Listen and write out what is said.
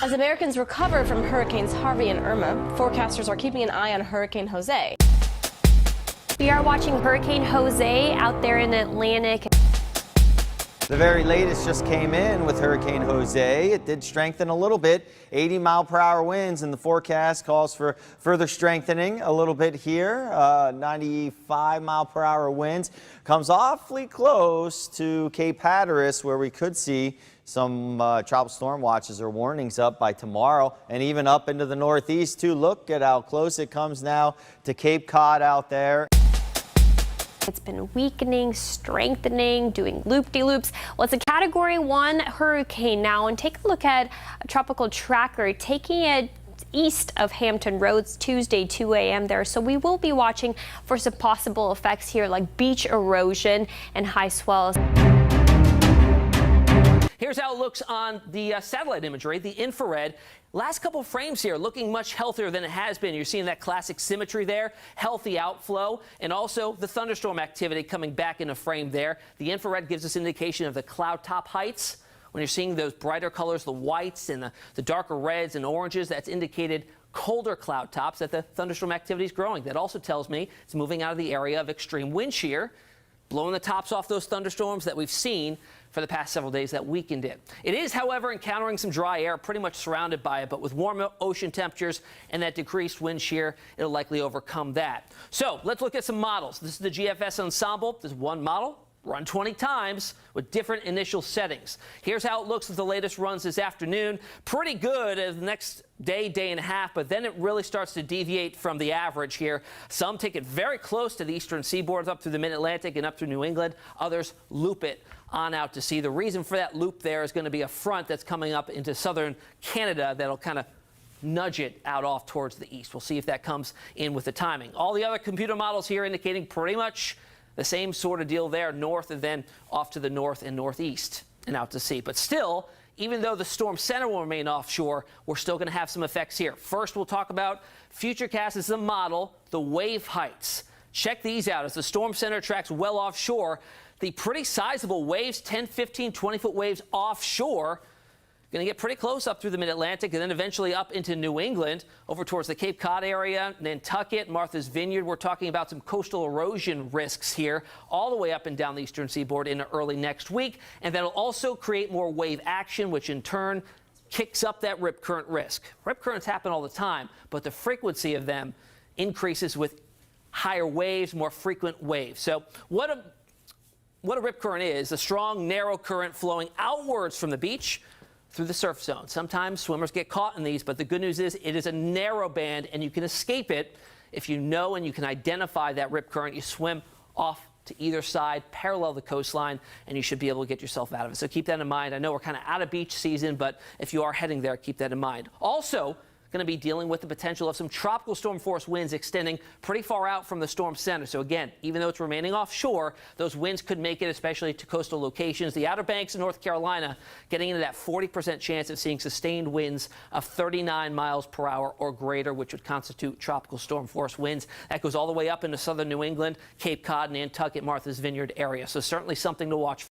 As Americans recover from Hurricanes Harvey and Irma, forecasters are keeping an eye on Hurricane Jose. We are watching Hurricane Jose out there in the Atlantic. The very latest just came in with Hurricane Jose. It did strengthen a little bit, 80-mile-per-hour winds, and the forecast calls for further strengthening a little bit here. 95-mile-per-hour winds comes awfully close to Cape Hatteras, where we could see some tropical storm watches or warnings up by tomorrow, and even up into the northeast too. Look at how close it comes now to Cape Cod out there. It's been weakening, strengthening, doing loop-de-loops. Well, it's a Category 1 hurricane now, and take a look at a tropical tracker taking it east of Hampton Roads Tuesday 2 a.m. there. So we will be watching for some possible effects here like beach erosion and high swells. Here's how it looks on the satellite imagery, the infrared. Last couple frames here looking much healthier than it has been. You're seeing that classic symmetry there, healthy outflow, and also the thunderstorm activity coming back into frame there. The infrared gives us indication of the cloud top heights. When you're seeing those brighter colors, the whites and the darker reds and oranges, that's indicated colder cloud tops, that the thunderstorm activity is growing. That also tells me it's moving out of the area of extreme wind shear, blowing the tops off those thunderstorms that we've seen for the past several days that weakened it. It is, however, encountering some dry air, pretty much surrounded by it, but with warm ocean temperatures and that decreased wind shear, it'll likely overcome that. So let's look at some models. This is the GFS Ensemble. This is one model, run 20 times with different initial settings. Here's how it looks with the latest runs this afternoon. Pretty good as the next day, day and a half, but then it really starts to deviate from the average here. Some take it very close to the eastern seaboard, up through the mid-Atlantic and up through New England. Others loop it on out to sea. The reason for that loop there is going to be a front that's coming up into southern Canada that'll kind of nudge it out off towards the east. We'll see if that comes in with the timing. All the other computer models here indicating pretty much the same sort of deal there, north and then off to the north and northeast and out to sea. But still, even though the storm center will remain offshore, we're still going to have some effects here. First, we'll talk about Futurecast as a model, the wave heights. Check these out as the storm center tracks well offshore. The pretty sizable waves, 10, 15, 20-foot waves offshore, going to get pretty close up through the mid-Atlantic and then eventually up into New England, over towards the Cape Cod area, Nantucket, Martha's Vineyard. We're talking about some coastal erosion risks here, all the way up and down the eastern seaboard into early next week. And that'll also create more wave action, which in turn kicks up that rip current risk. Rip currents happen all the time, but the frequency of them increases with higher waves, more frequent waves. So what a rip current is, a strong, narrow current flowing outwards from the beach through the surf zone. Sometimes swimmers get caught in these, but the good news is it is a narrow band and you can escape it if you know and you can identify that rip current. You swim off to either side, parallel the coastline, and you should be able to get yourself out of it. So keep that in mind. I know we're kind of out of beach season, but if you are heading there, keep that in mind. Also, going to be dealing with the potential of some tropical storm force winds extending pretty far out from the storm center. So again, even though it's remaining offshore, those winds could make it, especially to coastal locations. The Outer Banks of North Carolina getting into that 40% chance of seeing sustained winds of 39 miles per hour or greater, which would constitute tropical storm force winds. That goes all the way up into southern New England, Cape Cod, Nantucket, Martha's Vineyard area. So certainly something to watch for.